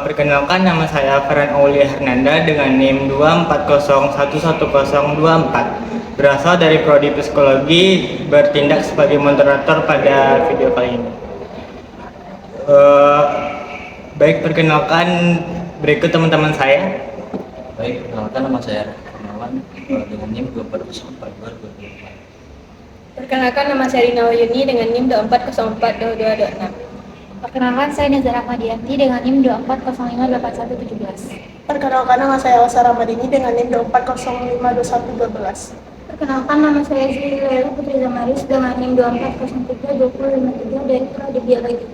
Perkenalkan, nama saya Farhan Aulia Hernanda dengan NIM 240111024. Berasal dari Prodi Psikologi, bertindak sebagai moderator pada video kali ini. Baik, perkenalkan berikut teman-teman saya. Baik, perkenalkan nama saya Kurniawan dengan NIM 2404224. Perkenalkan, nama saya Rina Wahyuni dengan NIM 24042226. Perkenalkan, saya Nezara Rahmadianti dengan NIM 240581117. Perkenalkan, nama saya Elsa Ramadini dengan NIM 240052112. Perkenalkan, nama saya Zili Laila Putri Zamaris dengan NIM 2403253 dari Prodi Biologi.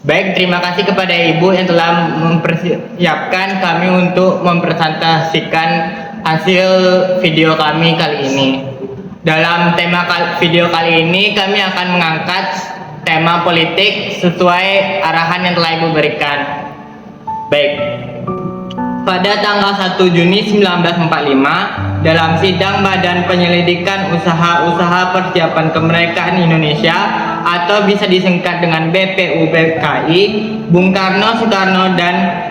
Baik, terima kasih kepada Ibu yang telah mempersiapkan kami untuk mempresentasikan hasil video kami kali ini. Dalam tema video kali ini kami akan mengangkat tema politik sesuai arahan yang telah Ibu berikan. Baik. Pada tanggal 1 Juni 1945, dalam sidang Badan Penyelidikan Usaha-Usaha Persiapan Kemerdekaan Indonesia atau bisa disingkat dengan BPUPKI, Bung Karno, Soekarno, dan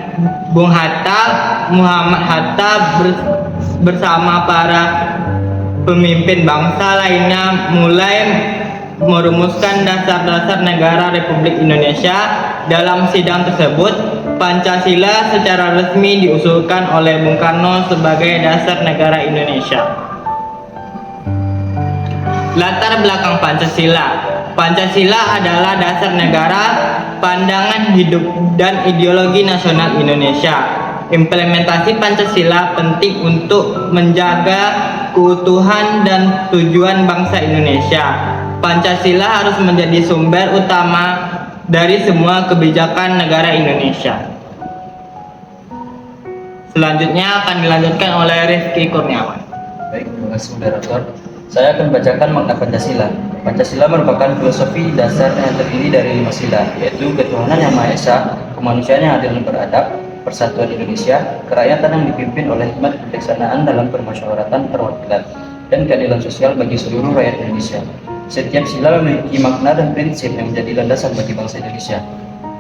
Bung Hatta, Muhammad Hatta bersama para pemimpin bangsa lainnya mulai merumuskan dasar-dasar negara Republik Indonesia. Dalam sidang tersebut, Pancasila secara resmi diusulkan oleh Bung Karno sebagai dasar negara Indonesia. Latar belakang Pancasila. Pancasila adalah dasar negara, pandangan hidup dan ideologi nasional Indonesia. Implementasi Pancasila penting untuk menjaga keutuhan dan tujuan bangsa Indonesia. Pancasila harus menjadi sumber utama dari semua kebijakan negara Indonesia. Selanjutnya akan dilanjutkan oleh Rizky Kurniawan. Baik, terima kasih moderator. Saya akan bacakan makna Pancasila. Pancasila merupakan filosofi dasar yang terdiri dari 5 sila, yaitu ketuhanan yang Maha Esa, kemanusiaan yang adil dan beradab, persatuan Indonesia, kerakyatan yang dipimpin oleh hikmat kebijaksanaan dalam permusyawaratan perwakilan, dan keadilan sosial bagi seluruh rakyat Indonesia. Setiap sila memiliki makna dan prinsip yang menjadi landasan bagi bangsa Indonesia.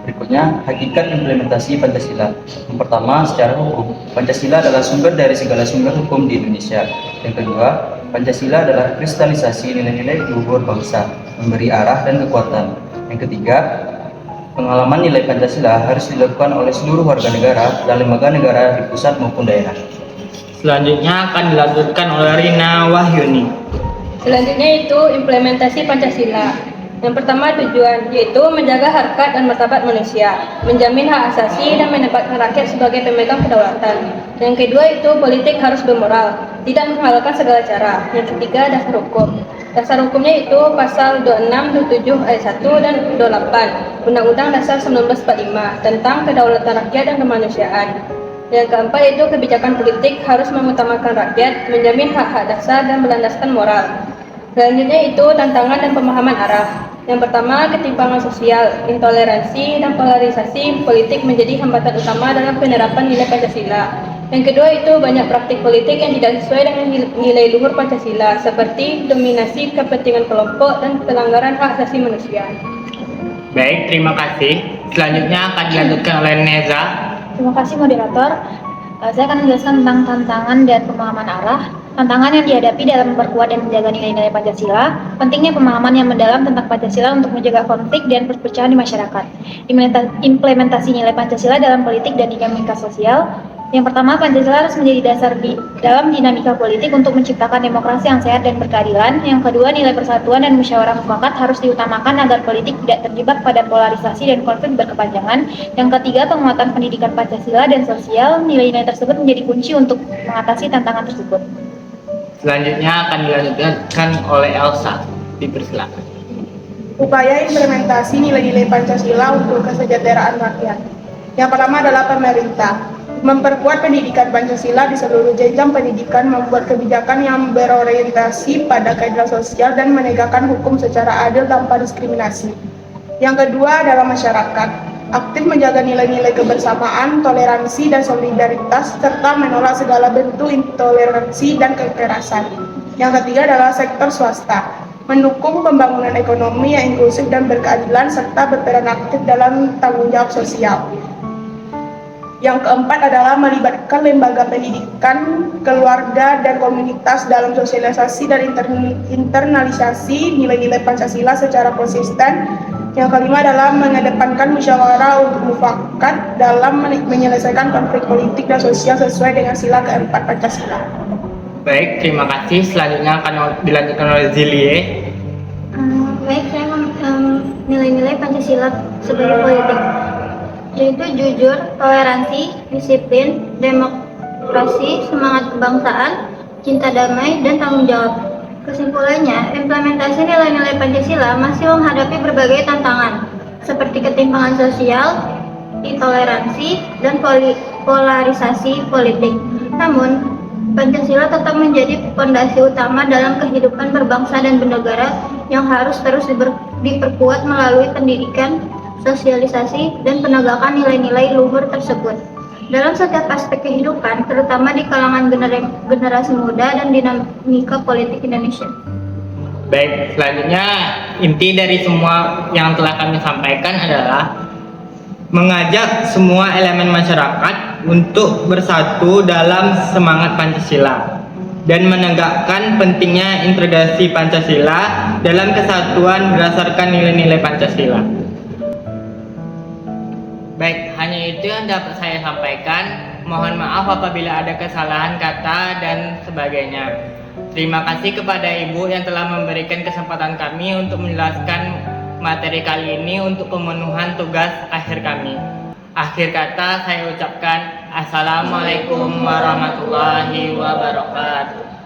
Berikutnya, hakikat implementasi Pancasila. Yang pertama, secara hukum, Pancasila adalah sumber dari segala sumber hukum di Indonesia. Yang kedua, Pancasila adalah kristalisasi nilai-nilai luhur bangsa, memberi arah dan kekuatan. Yang ketiga, pengalaman nilai Pancasila harus dilakukan oleh seluruh warga negara dan lembaga negara di pusat maupun daerah. Selanjutnya akan dilanjutkan oleh Rina Wahyuni. Selanjutnya itu implementasi Pancasila. Yang pertama, tujuan yaitu menjaga harkat dan martabat manusia, menjamin hak asasi dan menempatkan rakyat sebagai pemegang kedaulatan. Yang kedua itu politik harus bermoral, tidak menghalalkan segala cara. Yang ketiga, dasar hukum. Dasar hukumnya itu pasal 26, 27 ayat 1 dan 28 Undang-Undang Dasar 1945 tentang kedaulatan rakyat dan kemanusiaan. Yang keempat itu kebijakan politik harus mengutamakan rakyat, menjamin hak-hak dasar dan berlandaskan moral. Selanjutnya itu tantangan dan pemahaman arah. Yang pertama, ketimpangan sosial, intoleransi, dan polarisasi politik menjadi hambatan utama dalam penerapan nilai Pancasila. Yang kedua itu banyak praktik politik yang tidak sesuai dengan nilai luhur Pancasila, seperti dominasi kepentingan kelompok dan pelanggaran hak asasi manusia. Baik, terima kasih. Selanjutnya akan dilanjutkan oleh Neza. Terima kasih moderator. Saya akan menjelaskan tentang tantangan dan pemahaman arah. Tantangan yang dihadapi dalam memperkuat dan menjaga nilai-nilai Pancasila, pentingnya pemahaman yang mendalam tentang Pancasila untuk menjaga konflik dan perpecahan di masyarakat. Implementasi nilai Pancasila dalam politik dan dinamika sosial. Yang pertama, Pancasila harus menjadi dasar dalam dinamika politik untuk menciptakan demokrasi yang sehat dan berkeadilan. Yang kedua, nilai persatuan dan musyawarah mufakat harus diutamakan agar politik tidak terjebak pada polarisasi dan konflik berkepanjangan. Yang ketiga, penguatan pendidikan Pancasila dan sosial. Nilai-nilai tersebut menjadi kunci untuk mengatasi tantangan tersebut. Selanjutnya akan dilanjutkan oleh Elsa. Dipersilakan. Upaya implementasi nilai-nilai Pancasila untuk kesejahteraan rakyat. Yang pertama adalah pemerintah. Memperkuat pendidikan Pancasila di seluruh jenjang pendidikan, membuat kebijakan yang berorientasi pada keadilan sosial dan menegakkan hukum secara adil tanpa diskriminasi. Yang kedua adalah masyarakat. Aktif menjaga nilai-nilai kebersamaan, toleransi, dan solidaritas, serta menolak segala bentuk intoleransi dan kekerasan. Yang ketiga adalah sektor swasta. Mendukung pembangunan ekonomi yang inklusif dan berkeadilan, serta berperan aktif dalam tanggung jawab sosial. Yang keempat adalah melibatkan lembaga pendidikan, keluarga, dan komunitas dalam sosialisasi dan internalisasi nilai-nilai Pancasila secara konsisten. Yang kelima adalah mengedepankan musyawarah untuk mufakat dalam menyelesaikan konflik politik dan sosial sesuai dengan sila keempat Pancasila. Baik, terima kasih. Selanjutnya akan dilanjutkan oleh Zilie. Baik, saya nilai-nilai Pancasila sebagai politik, yaitu jujur, toleransi, disiplin, demokrasi, semangat kebangsaan, cinta damai, dan tanggung jawab. Kesimpulannya, implementasi nilai-nilai Pancasila masih menghadapi berbagai tantangan, seperti ketimpangan sosial, intoleransi, dan polarisasi politik. Namun, Pancasila tetap menjadi fondasi utama dalam kehidupan berbangsa dan bernegara yang harus terus diperkuat melalui pendidikan, sosialisasi, dan penegakan nilai-nilai luhur tersebut dalam setiap aspek kehidupan, terutama di kalangan generasi muda dan dinamika politik Indonesia. Baik, selanjutnya inti dari semua yang telah kami sampaikan adalah mengajak semua elemen masyarakat untuk bersatu dalam semangat Pancasila dan menegakkan pentingnya integrasi Pancasila dalam kesatuan berdasarkan nilai-nilai Pancasila. Baik, hanya itu yang dapat saya sampaikan. Mohon maaf apabila ada kesalahan kata dan sebagainya. Terima kasih kepada Ibu yang telah memberikan kesempatan kami untuk menjelaskan materi kali ini untuk pemenuhan tugas akhir kami. Akhir kata saya ucapkan Assalamualaikum warahmatullahi wabarakatuh.